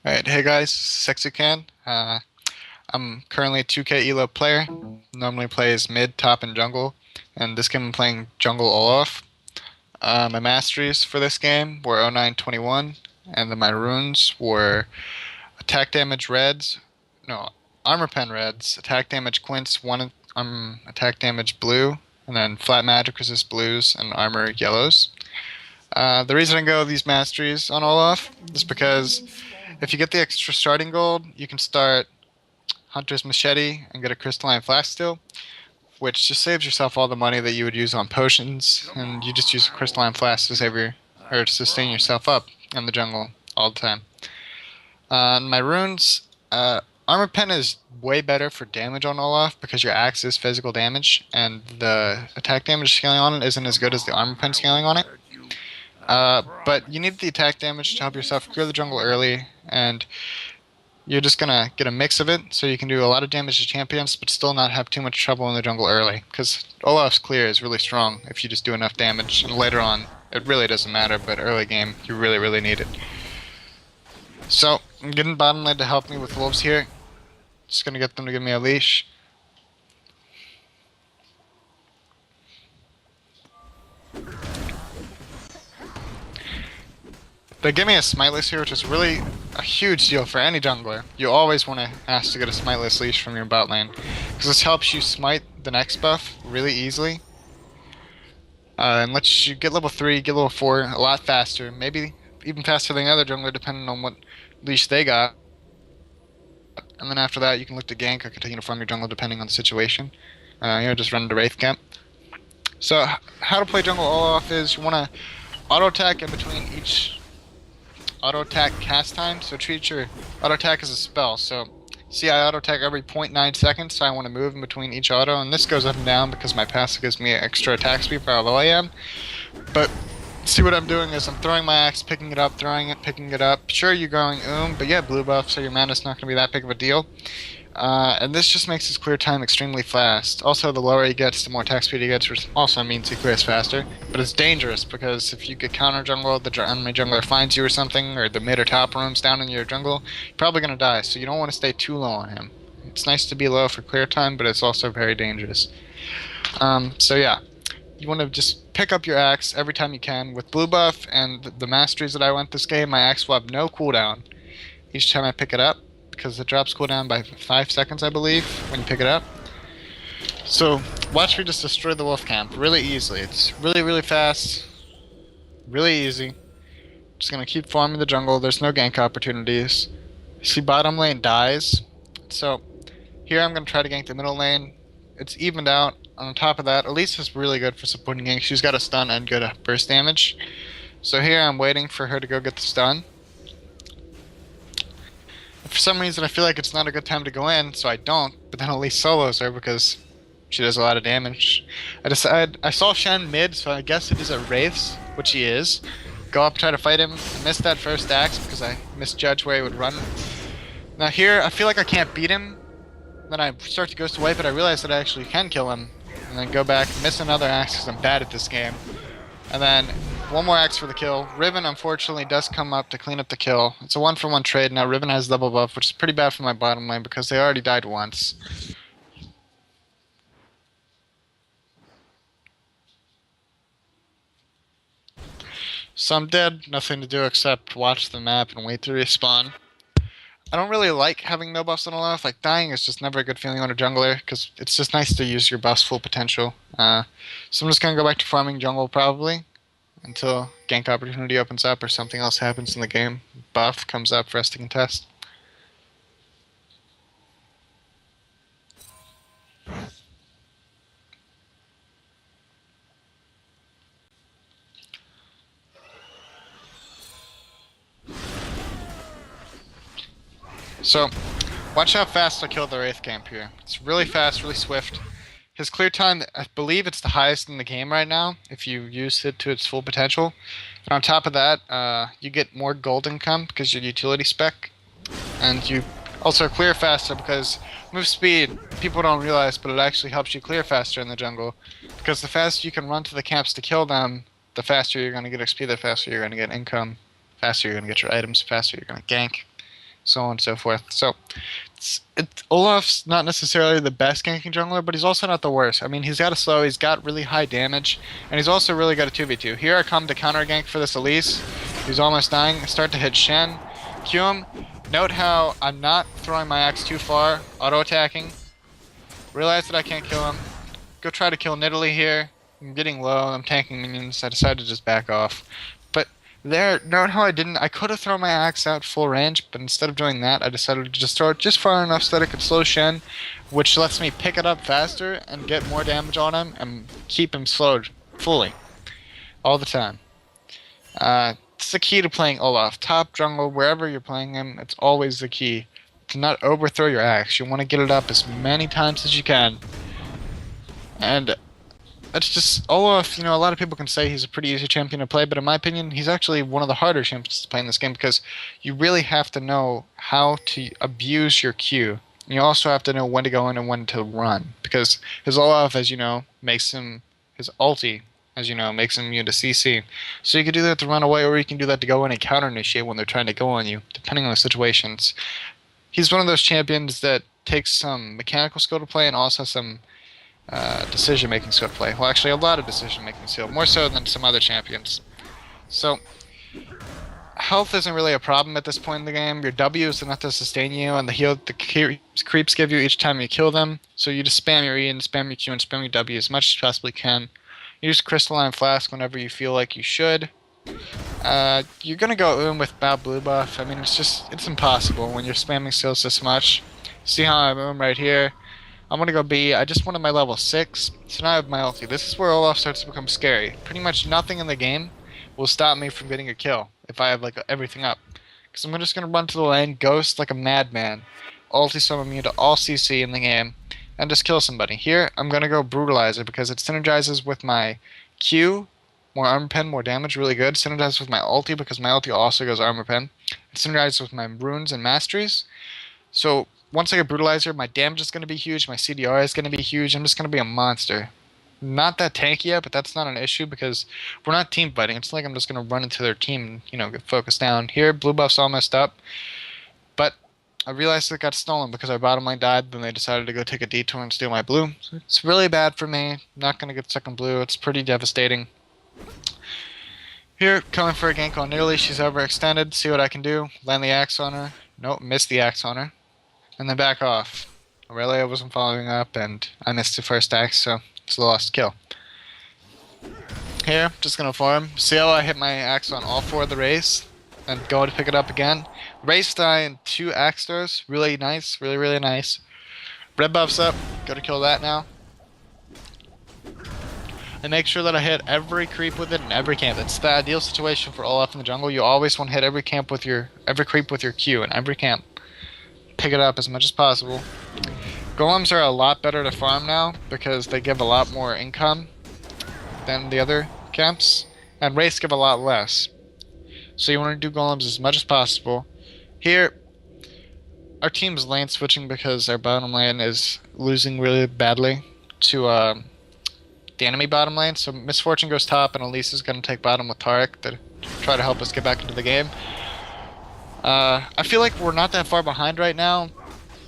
Alright, hey guys, Sexycan. I'm currently a 2K Elo player. Normally plays mid, top, and jungle. And this game I'm playing jungle Olaf. My masteries for this game were 0921, and then my runes were attack damage reds, no, armor pen reds, attack damage quints, one attack damage blue, and then flat magic resist blues and armor yellows. The reason I go these masteries on Olaf is because if you get the extra starting gold, you can start Hunter's Machete and get a Crystalline Flask Steel, which just saves yourself all the money that you would use on potions, and you just use a Crystalline Flask to save your, or to sustain yourself up in the jungle all the time. My runes, Armor Pen is way better for damage on Olaf because your axe is physical damage, and the attack damage scaling on it isn't as good as the Armor Pen scaling on it. But you need the attack damage to help yourself clear the jungle early, and you're just gonna get a mix of it, so you can do a lot of damage to champions, but still not have too much trouble in the jungle early. Because Olaf's clear is really strong if you just do enough damage, and later on, it really doesn't matter, but early game, you really, really need it. So, I'm getting bottom lane to help me with wolves here. Just gonna get them to give me a leash. They give me a smiteless here, which is really a huge deal for any jungler. You always want to ask to get a smiteless leash from your bot lane, because this helps you smite the next buff really easily. And lets you get level 3, get level 4 a lot faster, maybe even faster than the other jungler depending on what leash they got. And then after that you can look to gank or continue to farm your jungle depending on the situation. Just run into Wraith Camp. So how to play jungle Olaf is you want to auto attack in between each auto attack cast time, so treat your auto attack as a spell. So see, I auto attack every 0.9 seconds, so I want to move in between each auto, and this goes up and down because my passive gives me extra attack speed for how low I am. But see, what I'm doing is I'm throwing my axe, picking it up, throwing it, picking it up. Sure, you're going but yeah, blue buff, so your mana's not going to be that big of a deal. And this just makes his clear time extremely fast. Also, the lower he gets, the more attack speed he gets, which also means he clears faster. But it's dangerous, because if you get counter jungle, the enemy jungler finds you or something, or the mid or top room's down in your jungle, you're probably going to die, so you don't want to stay too low on him. It's nice to be low for clear time, but it's also very dangerous. So yeah, you want to just pick up your axe every time you can. With blue buff and the masteries that I went this game, my axe will have no cooldown each time I pick it up, because it drops cooldown by 5 seconds, I believe, when you pick it up. So watch me just destroy the wolf camp really easily. It's really, really fast, really easy. Just gonna keep farming the jungle. There's no gank opportunities. See, bottom lane dies. So here I'm gonna try to gank the middle lane. It's evened out. On top of that, Elise is really good for supporting gank. She's got a stun and good burst damage. So here I'm waiting for her to go get the stun. For some reason, I feel like it's not a good time to go in, so I don't. But then Elise solos her because she does a lot of damage. I saw Shen mid, so I guess it is a Wraiths, which he is. Go up, try to fight him. I missed that first axe because I misjudged where he would run. Now here, I feel like I can't beat him. Then I start to Ghost Away, but I realize that I actually can kill him. And then go back, miss another axe because I'm bad at this game. And then one more axe for the kill. Riven, unfortunately, does come up to clean up the kill. It's a 1-for-1 trade. Now Riven has double buff, which is pretty bad for my bottom lane because they already died once. So I'm dead. Nothing to do except watch the map and wait to respawn. I don't really like having no buffs on Olaf. Like, dying is just never a good feeling on a jungler because it's just nice to use your buff's full potential. So I'm just going to go back to farming jungle probably until gank opportunity opens up or something else happens in the game. Buff comes up for us to contest. So, watch how fast I kill the Wraith Camp here. It's really fast, really swift. His clear time, I believe it's the highest in the game right now, if you use it to its full potential. And on top of that, you get more gold income because your utility spec. And you also clear faster because move speed, people don't realize, but it actually helps you clear faster in the jungle. Because the faster you can run to the camps to kill them, the faster you're going to get XP, the faster you're going to get income, faster you're going to get your items, faster you're going to gank. so on and so forth. So Olaf's not necessarily the best ganking jungler, but he's also not the worst. I mean, he's got a slow, he's got really high damage, and he's also really got a 2v2. Here I come to counter gank for this Elise. He's almost dying. I start to hit Shen. Q him. Note how I'm not throwing my axe too far, auto-attacking. Realize that I can't kill him. Go try to kill Nidalee here. I'm getting low, I'm tanking minions. I decided to just back off. But there, note how I could have thrown my axe out full range, but instead of doing that, I decided to just throw it just far enough so that I could slow Shen, which lets me pick it up faster and get more damage on him and keep him slowed fully. All the time. It's the key to playing Olaf. Top, jungle, wherever you're playing him, it's always the key. To not overthrow your axe. You want to get it up as many times as you can. And it's just, Olaf, you know, a lot of people can say he's a pretty easy champion to play, but in my opinion, he's actually one of the harder champions to play in this game because you really have to know how to abuse your Q. You also have to know when to go in and when to run, because his Olaf, as you know, his ulti, as you know, makes him immune to CC. So you can do that to run away, or you can do that to go in and counter-initiate when they're trying to go on you, depending on the situations. He's one of those champions that takes some mechanical skill to play and also some decision-making skill to play. Well, actually, a lot of decision-making skill, more so than some other champions. So, health isn't really a problem at this point in the game. Your W is enough to sustain you, and the creeps give you each time you kill them. So you just spam your E and spam your Q and spam your W as much as you possibly can. Use Crystalline Flask whenever you feel like you should. You're gonna go with Bow Blue Buff. I mean, it's impossible when you're spamming skills this much. See how I'm right here? I'm gonna go B. I just wanted my level 6, so now I have my ulti. This is where Olaf starts to become scary. Pretty much nothing in the game will stop me from getting a kill if I have like everything up. Because I'm just gonna run to the lane, ghost like a madman, ulti so I'm immune to all CC in the game, and just kill somebody. Here, I'm gonna go Brutalizer because it synergizes with my Q, more armor pen, more damage, really good. Synergizes with my ulti because my ulti also goes armor pen. It synergizes with my runes and masteries. So once I get Brutalizer, my damage is going to be huge, my CDR is going to be huge, I'm just going to be a monster. Not that tanky yet, but that's not an issue because we're not team fighting. It's like I'm just going to run into their team and, you know, get focused down. Here, blue buff's all messed up, but I realized it got stolen because our bottom lane died, then they decided to go take a detour and steal my blue. So it's really bad for me. I'm not going to get second blue. It's pretty devastating. Here, coming for a gank on Nidalee. She's overextended. See what I can do. Land the axe on her. Nope, missed the axe on her. And then back off. Aurelia wasn't following up, and I missed the first axe, so it's a lost kill. Here, just gonna farm. See how I hit my axe on all 4 of the race, and go to pick it up again. Race die in 2 axe throws. Really nice, really nice. Red buff's up. Go to kill that now. And make sure that I hit every creep with it in every camp. It's the ideal situation for Olaf in the jungle. You always want to hit every creep with your Q in every camp. Pick it up as much as possible. Golems are a lot better to farm now because they give a lot more income than the other camps, and wraiths give a lot less. So you want to do golems as much as possible. Here, our team's lane switching because our bottom lane is losing really badly to the enemy bottom lane. So Misfortune goes top, and Elise is going to take bottom with Taric to try to help us get back into the game. I feel like we're not that far behind right now,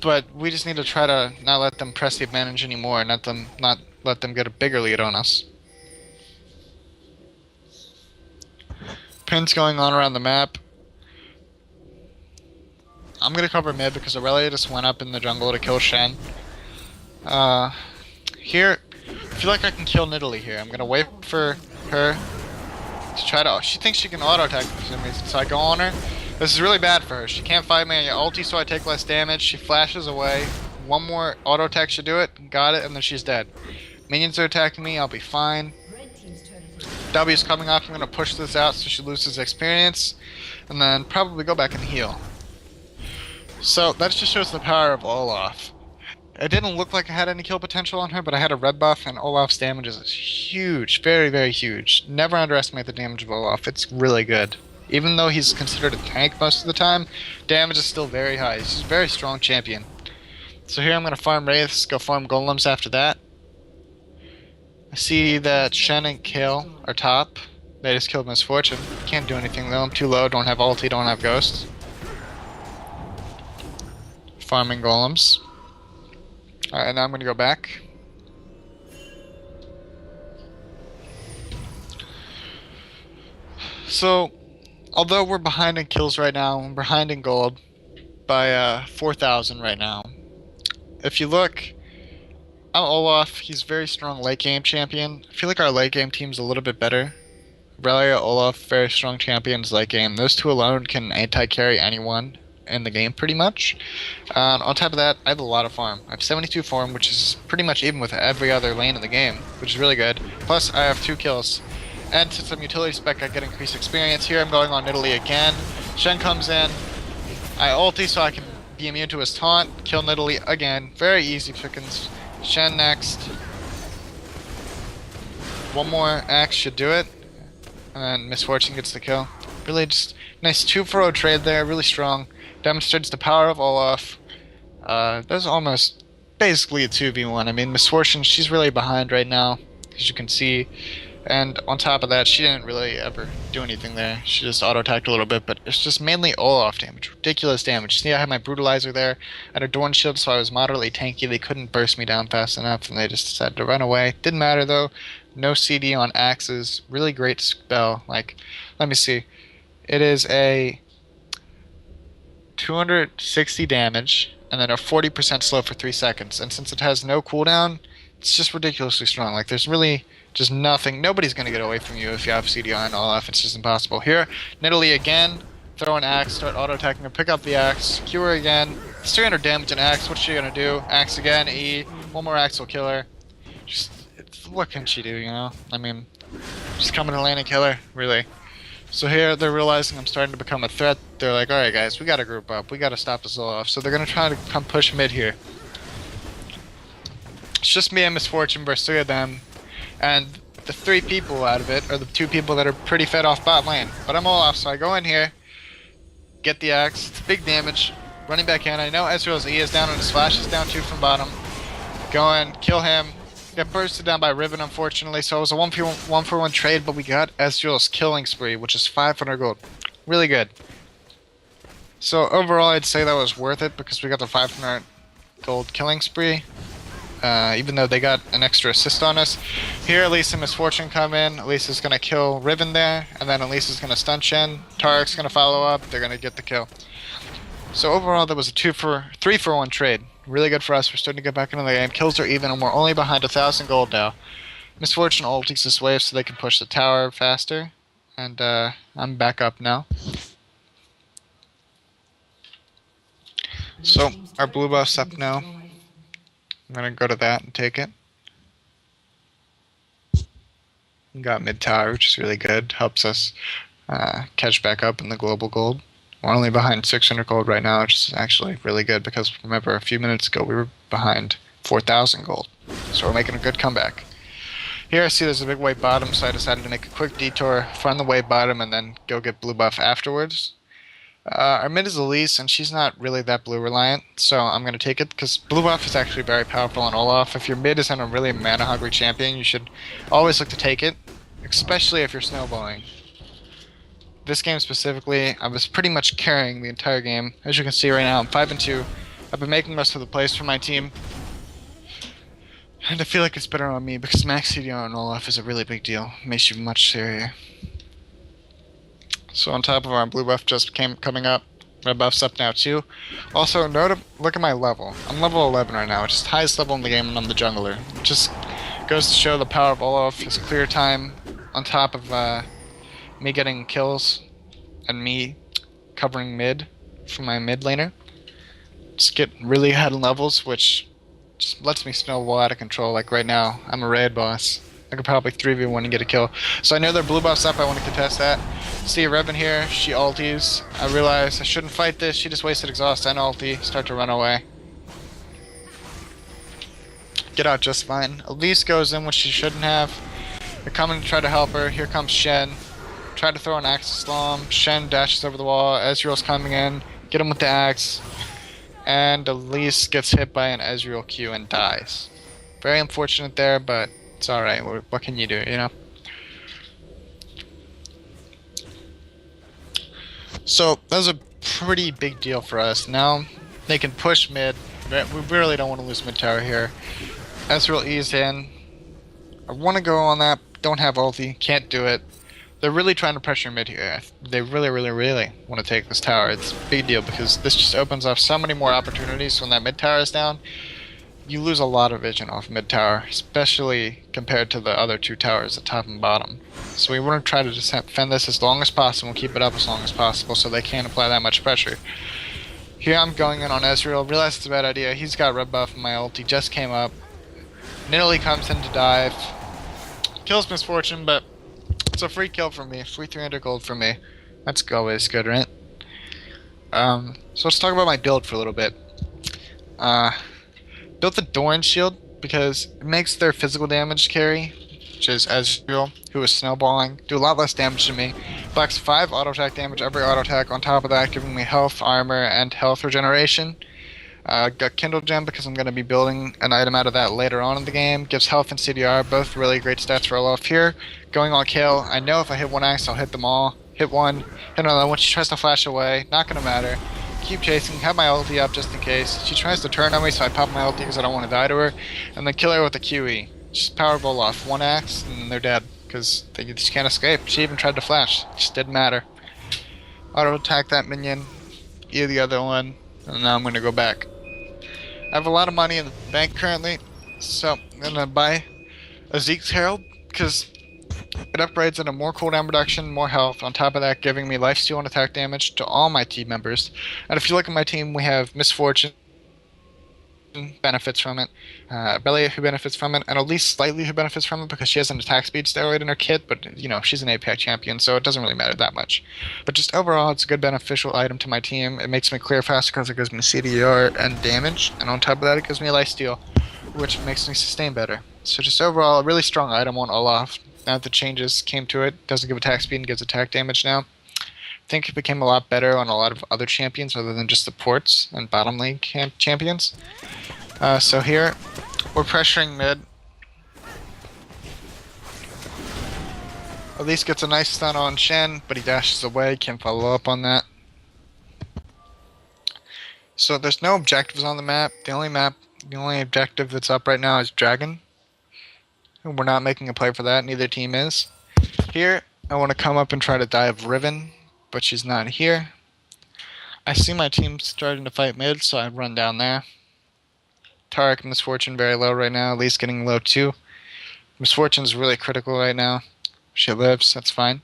but we just need to try to not let them press the advantage anymore, and not let them get a bigger lead on us. Pins going on around the map. I'm gonna cover mid because Aurelia just went up in the jungle to kill Shen. Here, I feel like I can kill Nidalee here. I'm gonna wait for her to try to. She thinks she can auto attack for some reason, so I go on her. This is really bad for her. She can't fight me. I ulti, so I take less damage. She flashes away. One more auto attack should do it. Got it, and then she's dead. Minions are attacking me. I'll be fine. W's coming off. I'm going to push this out so she loses experience. And then probably go back and heal. So that just shows the power of Olaf. It didn't look like I had any kill potential on her, but I had a red buff, and Olaf's damage is huge. Very huge. Never underestimate the damage of Olaf. It's really good. Even though he's considered a tank most of the time, damage is still very high. He's a very strong champion. So here I'm going to farm Wraiths, go farm Golems after that. I see that Shen and Kale are top. They just killed Misfortune. Can't do anything though, I'm too low, don't have ulti, don't have ghosts. farming golems. Alright, now I'm gonna go back. So, although we're behind in kills right now, we're behind in gold by 4,000 right now. If you look, I'm Olaf. He's a very strong late game champion. I feel like our late game team's a little bit better. Relia, Olaf, very strong champions late game. Those two alone can anti-carry anyone in the game pretty much. On top of that, I have a lot of farm. I have 72 farm, which is pretty much even with every other lane in the game, which is really good. Plus, I have 2 kills. And since I'm utility spec, I get increased experience. Here I'm going on Italy again. Shen comes in. I ulti so I can be immune to his taunt. Kill Nidalee again. Very easy pickings. Shen next. One more axe should do it. And then Misfortune gets the kill. Really just nice 2-for-0 trade there. Really strong. Demonstrates the power of Olaf. That's almost basically a 2v1. I mean, Misfortune, she's really behind right now, as you can see. And on top of that, she didn't really ever do anything there. She just auto-attacked a little bit, but it's just mainly Olaf damage. Ridiculous damage. See, I had my Brutalizer there. I had a Dorn Shield, so I was moderately tanky. They couldn't burst me down fast enough, and they just decided to run away. Didn't matter, though. No CD on axes. Really great spell. Like, let me see. It is a 260 damage, and then a 40% slow for 3 seconds. And since it has no cooldown, it's just ridiculously strong. Like, there's really just nothing. Nobody's going to get away from you if you have CDI and Olaf. It's just impossible. Here, Nidalee again. Throw an axe, start auto-attacking her, pick up the axe, Q her again. It's 300 damage an axe. What's she going to do? Axe again, E. One more axe will kill her. Just, what can she do, you know? I mean, just come in the lane and kill her, really. So here, they're realizing I'm starting to become a threat. They're like, alright guys, we gotta group up. We gotta stop this Olaf. So they're gonna try to come push mid here. It's just me and Misfortune versus 3 of them. And the 3 people out of it are the 2 people that are pretty fed off bot lane. But I'm Olaf, so I go in here, get the axe. It's big damage. Running back in. I know Ezreal's E is down and his flash is down too from bottom. Go in, kill him. Get bursted down by Riven, unfortunately. So it was a 1-for-1 trade, but we got Ezreal's killing spree, which is 500 gold. Really good. So overall, I'd say that was worth it because we got the 500 gold killing spree. Even though they got an extra assist on us. Here, Elise and Misfortune come in. Elise is going to kill Riven there, and then Elise is going to stun Shen. Tarek's going to follow up. They're going to get the kill. So overall, that was a 3-for-1 trade. Really good for us. We're starting to get back into the game. Kills are even, and we're only behind 1,000 gold now. Misfortune ultis this wave so they can push the tower faster. And I'm back up now. So, our blue buff's up now. I'm gonna go to that and take it. We got mid tower, which is really good. Helps us catch back up in the global gold. We're only behind 600 gold right now, which is actually really good because remember a few minutes ago we were behind 4,000 gold. So we're making a good comeback. Here I see there's a big wave bottom, so I decided to make a quick detour, find the wave bottom, and then go get blue buff afterwards. Our mid is Elise, and she's not really that blue reliant, so I'm going to take it because blue buff is actually very powerful on Olaf. If your mid is on a really mana hungry champion, you should always look to take it, especially if you're snowballing. This game specifically, I was pretty much carrying the entire game. As you can see right now, I'm 5-2. I've been making most of the plays for my team. And I feel like it's better on me because max CDR on Olaf is a really big deal. It makes you much scarier. So on top of our blue buff just coming up, red buff's up now too. Also, look at my level. I'm level 11 right now, which is the highest level in the game, and I'm the jungler. It just goes to show the power of Olaf, his clear time, on top of me getting kills, and me covering mid for my mid laner. Just get really ahead in levels, which just lets me snowball out of control. Like right now, I'm a raid boss. I could probably 3v1 and get a kill. So I know their blue buff's up, I want to contest that. See a Revan here, she ulties. I realize I shouldn't fight this, she just wasted exhaust and ulti. Start to run away. Get out just fine. Elise goes in, which she shouldn't have. They're coming to try to help her. Here comes Shen. Try to throw an axe to slow him. Shen dashes over the wall. Ezreal's coming in. Get him with the axe. And Elise gets hit by an Ezreal Q and dies. Very unfortunate there, but it's alright. What can you do, you know? So, that was a pretty big deal for us. Now, They can push mid. We really don't want to lose mid tower here. Ezreal E's in. I want to go on that. Don't have ulti. Can't do it. They're really trying to pressure mid here. They really, really, really want to take this tower. It's a big deal because this just opens up so many more opportunities when that mid tower is down. You lose a lot of vision off mid tower, especially compared to the other two towers, the top and bottom. So we want to try to just defend this as long as possible and keep it up as long as possible so they can't apply that much pressure. Here I'm going in on Ezreal. Realize it's a bad idea. He's got red buff in my ult. He just came up. Nidalee comes in to dive. Kills Misfortune, but it's a free kill for me. Free 300 gold for me. That's always good, right? So let's talk about my build for a little bit. Built the Doran shield because it makes their physical damage carry, which is Ezreal, who is snowballing, do a lot less damage to me. Blocks 5 auto attack damage every auto attack on top of that, giving me health, armor, and health regeneration. Got Kindle Gem because I'm going to be building an item out of that later on in the game. Gives health and CDR, both really great stats for Olaf here. Going on kill, I know if I hit one axe, I'll hit them all. Hit one, hit another one, she tries to flash away, not going to matter. Keep chasing, have my ulti up just in case. She tries to turn on me, so I pop my ulti because I don't want to die to her. And then kill her with a QE. Just power of Olaf, one axe, and they're dead. Because they just can't escape. She even tried to flash, just didn't matter. Auto attack that minion, E the other one, and now I'm going to go back. I have a lot of money in the bank currently, so I'm going to buy a Zeke's Herald, because it upgrades into more cooldown reduction, more health, on top of that giving me lifesteal and attack damage to all my team members. And if you look at my team, we have Misfortune benefits from it, Belia who benefits from it, and Elise slightly who benefits from it because she has an attack speed steroid in her kit, but you know, she's an APAC champion, so it doesn't really matter that much. But just overall, it's a good beneficial item to my team. It makes me clear faster because it gives me CDR and damage, and on top of that it gives me lifesteal, which makes me sustain better. So just overall, a really strong item on Olaf. Now that the changes came to it, doesn't give attack speed and gives attack damage now. I think it became a lot better on a lot of other champions other than just the ports and bottom lane champions. So here, we're pressuring mid. Elise gets a nice stun on Shen, but he dashes away, can't follow up on that. So there's no objectives on the map. The only objective that's up right now is Dragon. We're not making a play for that, neither team is. Here, I want to come up and try to dive Riven, but she's not here. I see my team starting to fight mid, so I run down there. Tarek and Misfortune very low right now, Elise getting low too. Misfortune's really critical right now. She lives, that's fine.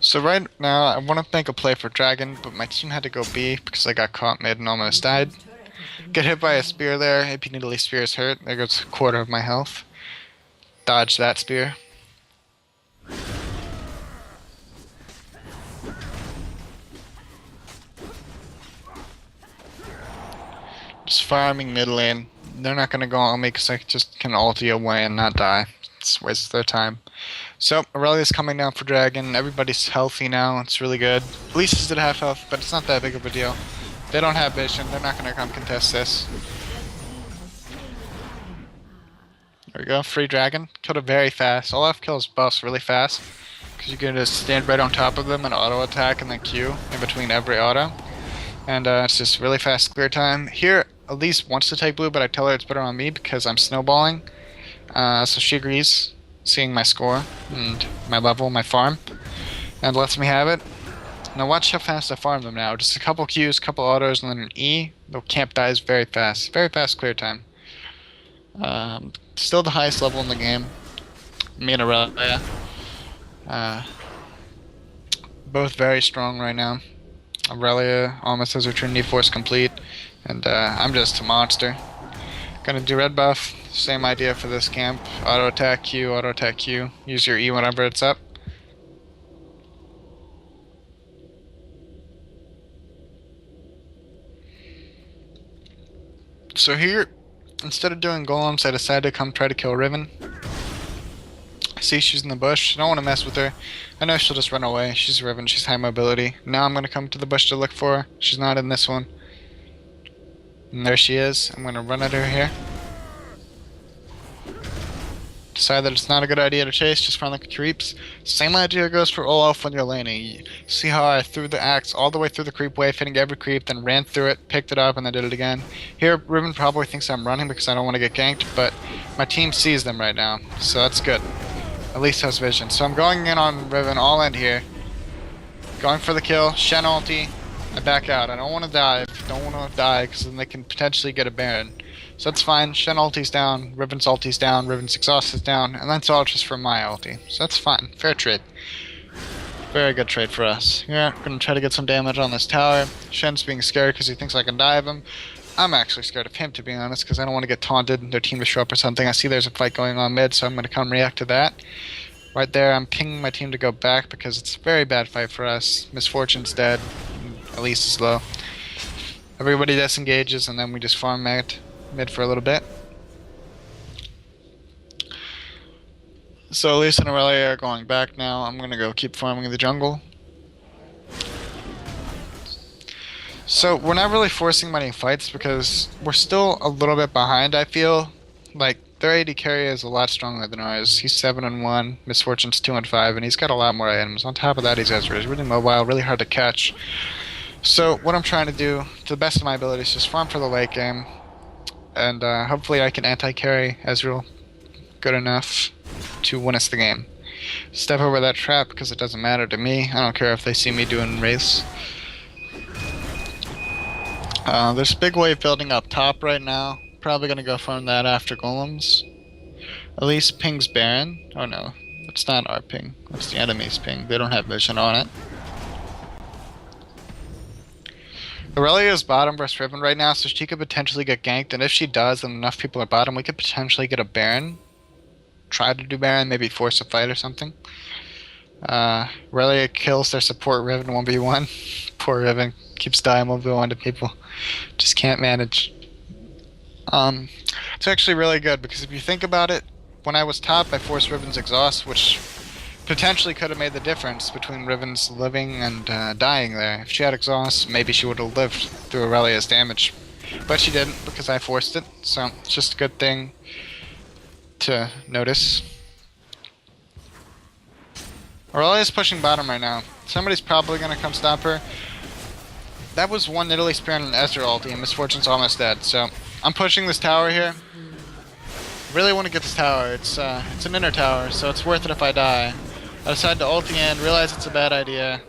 So right now, I want to make a play for Dragon, but my team had to go B because I got caught mid and almost died. Get hit by a spear there. AP Nidalee spear is hurt. There goes a quarter of my health. Dodge that spear. Just farming mid lane. They're not going to go on me because I just can ulti away and not die. It's a waste of their time. So, Aurelia's coming down for Dragon. Everybody's healthy now. It's really good. Elise is at half health, but it's not that big of a deal. They don't have vision. They're not going to come contest this. There we go. Free Dragon. Killed it very fast. Olaf kills buffs really fast because you can just stand right on top of them and auto attack and then Q in between every auto. And it's just really fast clear time. Here, Elise wants to take blue, but I tell her it's better on me because I'm snowballing. So she agrees, seeing my score and my level, my farm, and lets me have it. Now watch how fast I farm them now. Just a couple Qs, couple autos, and then an E. The camp dies very fast. Very fast clear time. Still the highest level in the game. Me and Aurelia. Both very strong right now. Aurelia almost has her Trinity Force complete, and I'm just a monster. Gonna do red buff. Same idea for this camp. Auto attack Q, auto attack Q. Use your E whenever it's up. So here, instead of doing golems, I decided to come try to kill Riven. I see she's in the bush. I don't want to mess with her. I know she'll just run away. She's Riven. She's high mobility. Now I'm going to come to the bush to look for her. She's not in this one. And there she is. I'm gonna run at her here. Decide that it's not a good idea to chase, just run like creeps. Same idea goes for Olaf when you're laning. See how I threw the axe all the way through the creep wave, hitting every creep, then ran through it, picked it up, and then did it again. Here, Riven probably thinks I'm running because I don't want to get ganked, but my team sees them right now, so that's good. At least has vision. So I'm going in on Riven all in here. Going for the kill, Shen ulti. I back out. I don't want to dive. Don't want to die because then they can potentially get a Baron. So that's fine. Shen ulti's down, Riven's ulti's down, Riven's exhaust is down, and that's all just for my ulti. So that's fine. Fair trade. Very good trade for us. Yeah, gonna try to get some damage on this tower. Shen's being scared because he thinks I can dive him. I'm actually scared of him, to be honest, because I don't want to get taunted and their team to show up or something. I see there's a fight going on mid, so I'm gonna come react to that. Right there, I'm pinging my team to go back because it's a very bad fight for us. Misfortune's dead. Elise is low. Everybody disengages, and then we just farm mid for a little bit. So Elise and Aurelia are going back now. I'm gonna go keep farming in the jungle. So we're not really forcing many fights because we're still a little bit behind, I feel. Like, their AD carry is a lot stronger than ours. He's 7-1, Misfortune's 2-5, and he's got a lot more items. On top of that, he's Ezra. He's really mobile, really hard to catch. So what I'm trying to do, to the best of my ability, is just farm for the late game. And hopefully I can anti-carry Ezreal good enough to win us the game. Step over that trap because it doesn't matter to me. I don't care if they see me doing race. There's a big wave building up top right now. Probably gonna go farm that after golems. At least ping's Baron. Oh no, it's not our ping. That's the enemy's ping. They don't have vision on it. Aurelia is bottom versus Riven right now, so she could potentially get ganked, and if she does and enough people are bottom, we could potentially get a Baron. Try to do Baron, maybe force a fight or something. Aurelia kills their support Riven 1v1. Poor Riven keeps dying 1v1 to people. Just can't manage. It's actually really good, because if you think about it, when I was top, I forced Riven's exhaust, which potentially could have made the difference between Riven's living and dying there. If she had exhaust, maybe she would have lived through Aurelia's damage. But she didn't, because I forced it, so it's just a good thing to notice. Aurelia's pushing bottom right now. Somebody's probably going to come stop her. That was one Italy spear and an Ezra ulti, and Misfortune's almost dead, so I'm pushing this tower here. Really want to get this tower. It's an inner tower, so it's worth it if I die. I decided to ulti in, realize it's a bad idea.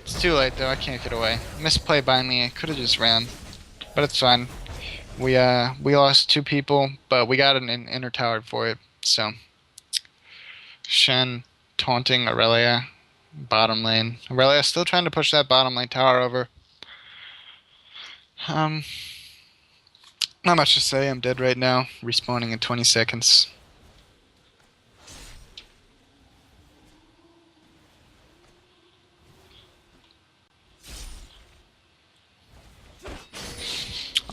It's too late though, I can't get away. Misplay by me, I could have just ran. But it's fine. We lost 2 people, but we got an inner tower for it, so. Shen taunting Aurelia, bottom lane. Aurelia still trying to push that bottom lane tower over. Not much to say, I'm dead right now, respawning in 20 seconds.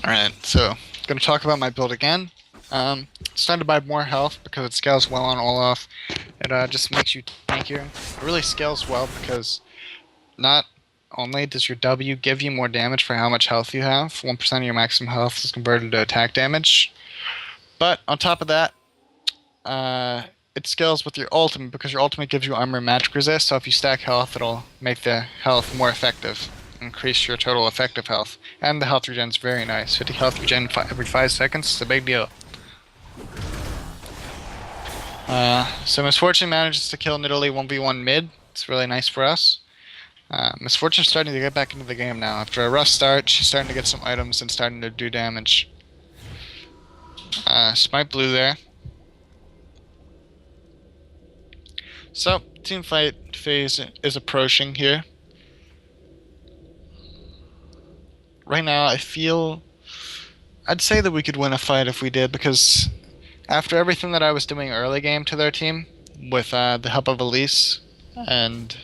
Alright, so, gonna talk about my build again. It's time to buy more health because it scales well on Olaf. It just makes you tankier. It really scales well because not only does your W give you more damage for how much health you have, 1% of your maximum health is converted to attack damage, but on top of that, it scales with your ultimate because your ultimate gives you armor and magic resist, so if you stack health, it'll make the health more effective, increase your total effective health. And the health regen's very nice. 50 health regen every 5 seconds, it's a big deal. So Misfortune manages to kill Nidalee 1v1 mid. It's really nice for us. Misfortune's starting to get back into the game now. After a rough start, she's starting to get some items and starting to do damage. Smite blue there. So, team fight phase is approaching here. Right now, I'd say that we could win a fight if we did, because after everything that I was doing early game to their team, with the help of Elise and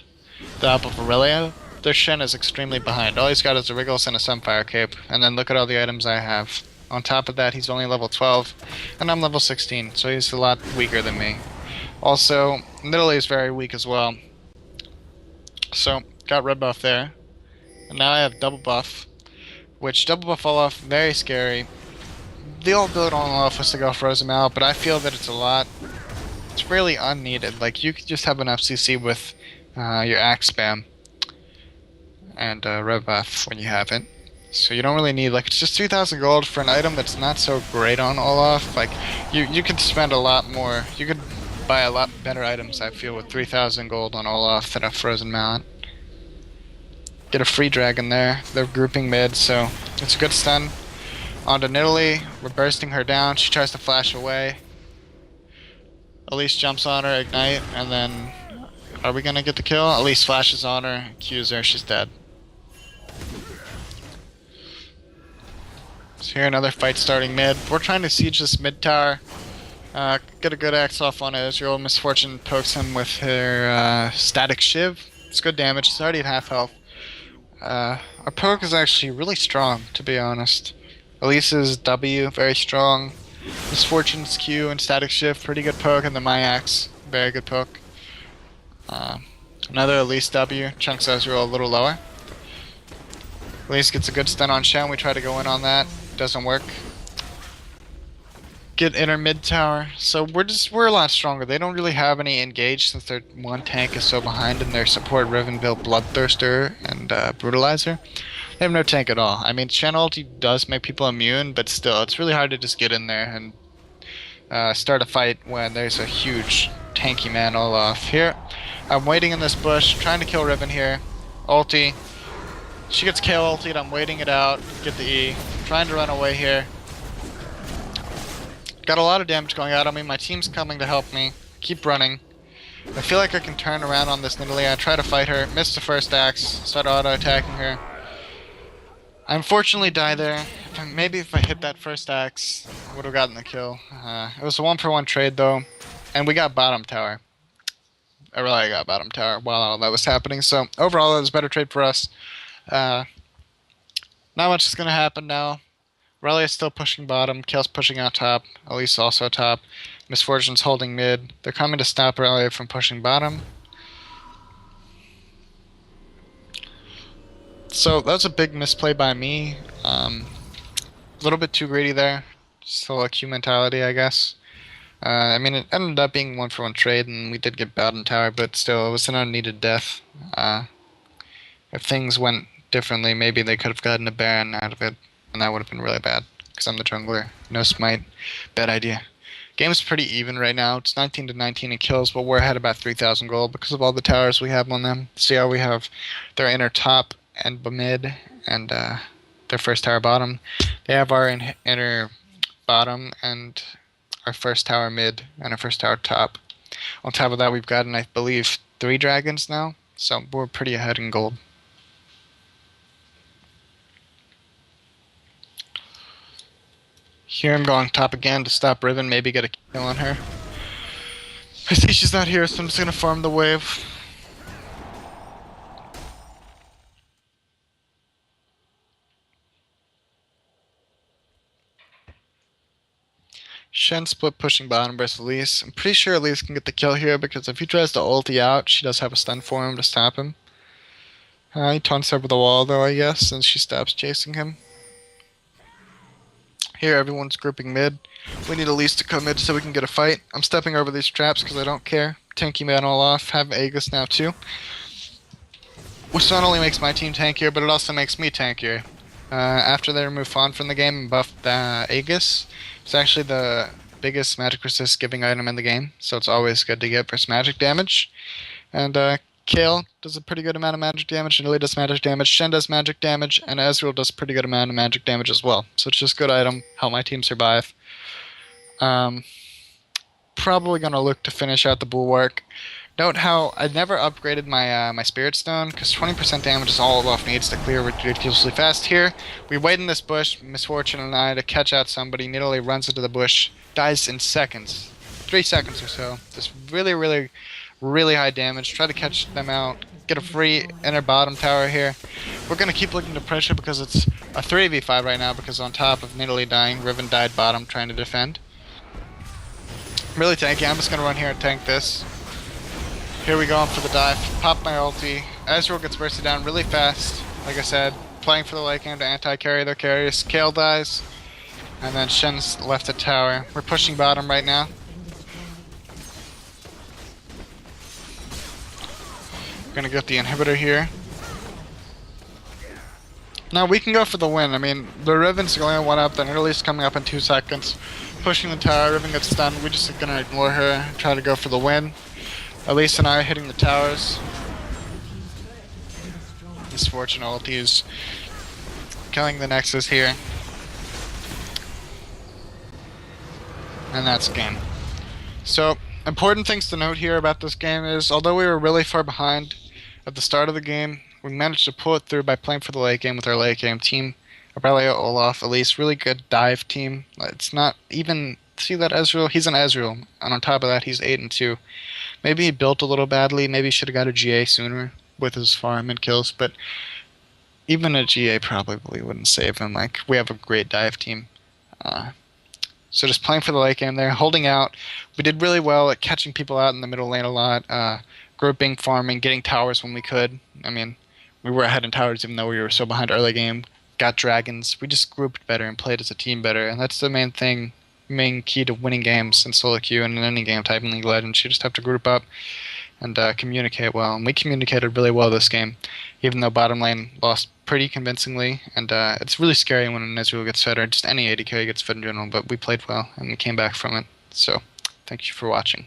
the help of Aurelia, their Shen is extremely behind. All he's got is a Wriggles and a Sunfire Cape, and then look at all the items I have. On top of that, he's only level 12, and I'm level 16, so he's a lot weaker than me. Also, Nidalee is very weak as well. So, got red buff there. And now I have double buff, which double buff Olaf, very scary. the old build on Olaf was to go Frozen out, but I feel that it's a lot. It's really unneeded. Like, you could just have enough CC with your axe spam and red buff when you have it. So you don't really need, like, it's just 2,000 gold for an item that's not so great on Olaf. Like, you could spend a lot more. You could buy a lot better items, I feel, with 3,000 gold on Olaf than a Frozen Mount. Get a free dragon there. They're grouping mid, so it's a good stun. On to Nidalee. We're bursting her down. She tries to flash away. Elise jumps on her, ignite, and then... Are we gonna get the kill? Elise flashes on her, Qs her, she's dead. So here another fight starting mid. We're trying to siege this mid tower. Get a good axe off on Ezreal. Misfortune pokes him with her static shiv. It's good damage. He's already at half health. Our poke is actually really strong, to be honest. Elise's W, very strong. Misfortune's Q and static shiv, pretty good poke. And then my axe, very good poke. Another Elise W, chunks Ezreal a little lower. Elise gets a good stun on Shen. We try to go in on that. Doesn't work. Get inner mid tower. So we're a lot stronger. They don't really have any engage since their one tank is so behind in their support Rivenville Bloodthirster and Brutalizer. They have no tank at all. I mean, Shen ulti does make people immune, but still, it's really hard to just get in there and start a fight when there's a huge tanky man Olaf. Here, I'm waiting in this bush, trying to kill Riven here. Ulti. She gets KO ultied, I'm waiting it out, get the E. Trying to run away here. Got a lot of damage going out on me, my team's coming to help me. Keep running. I feel like I can turn around on this Nidalee. I try to fight her, miss the first axe, start auto-attacking her. I unfortunately die there. Maybe if I hit that first axe, I would have gotten the kill. It was a 1-for-1 trade though, and we got bottom tower. I really got bottom tower while all that was happening, so overall it was a better trade for us. Not much is going to happen now. Rally is still pushing bottom, Kale's pushing out top, Elise also top. Misfortune's holding mid. They're coming to stop Rally from pushing bottom. So that was a big misplay by me. A little bit too greedy there. Still a Q mentality, I guess. I mean, it ended up being 1-for-1 trade, and we did get bottom tower, but still, it was an unneeded death. If things went differently, maybe they could have gotten a Baron out of it, and that would have been really bad, because I'm the jungler. No smite. Bad idea. Game's pretty even right now. It's 19-19 in kills, but we're ahead about 3,000 gold because of all the towers we have on them. See how we have their inner top and mid, and their first tower bottom. They have our inner bottom and our first tower mid and our first tower top. On top of that, we've gotten, I believe, 3 dragons now, so we're pretty ahead in gold. Here I'm going top again to stop Riven, maybe get a kill on her. I see she's not here, so I'm just gonna farm the wave. Shen split pushing bottom versus Elise. I'm pretty sure Elise can get the kill here because if he tries to ulti out, she does have a stun for him to stop him. He taunts over the wall though, I guess, and she stops chasing him. Here, everyone's grouping mid. We need Elise to come mid so we can get a fight. I'm stepping over these traps because I don't care. Tanky man Olaf. Have Aegis now too. Which not only makes my team tankier, but it also makes me tankier. After they removed Fawn from the game and buffed Aegis, it's actually the biggest magic resist giving item in the game, so it's always good to get versus magic damage. And Kale does a pretty good amount of magic damage, Nidalee does magic damage, Shen does magic damage, and Ezreal does a pretty good amount of magic damage as well. So it's just a good item, help my team survive. Probably gonna look to finish out the Bulwark. Note how I never upgraded my my Spirit Stone, because 20% damage is all Olaf needs to clear ridiculously fast. Here, we wait in this bush, Misfortune and I, to catch out somebody. Nidalee runs into the bush, dies in seconds. 3 seconds or so. Just really high damage. Try to catch them out. Get a free inner bottom tower here. We're going to keep looking to pressure because it's a 3v5 right now, because on top of Nidalee dying, Riven died bottom trying to defend. Really tanky. I'm just going to run here and tank this. Here we go for the dive. Pop my ulti. Ezreal gets bursted down really fast. Like I said, playing for the late game to anti-carry their carries. Kale dies. And then Shen's left at tower. We're pushing bottom right now. We're gonna get the inhibitor here. Now we can go for the win. I mean, the Riven's going 1-up, then Early's coming up in 2 seconds. Pushing the tower, Riven gets stunned. We're just gonna ignore her, try to go for the win. Elise and I are hitting the towers. This Fortune ulti is killing the Nexus here. And that's game. So, important things to note here about this game is, although we were really far behind at the start of the game, we managed to pull it through by playing for the late game with our late game team. Aurelia, Olaf, Elise, really good dive team. It's not even, see that Ezreal? He's an Ezreal, and on top of that, he's 8-2. Maybe he built a little badly, maybe he should have got a GA sooner with his farm and kills, but even a GA probably wouldn't save him. Like, we have a great dive team. So just playing for the late game there, holding out. We did really well at catching people out in the middle lane a lot, grouping, farming, getting towers when we could. I mean, we were ahead in towers even though we were so behind early game. Got dragons. We just grouped better and played as a team better, and that's the main thing, main key to winning games in solo queue and in any game type in League of Legends. You just have to group up and communicate well. And we communicated really well this game, even though bottom lane lost pretty convincingly. And it's really scary when an Israel gets fed, or just any AD carry gets fed in general, but we played well and we came back from it. So thank you for watching.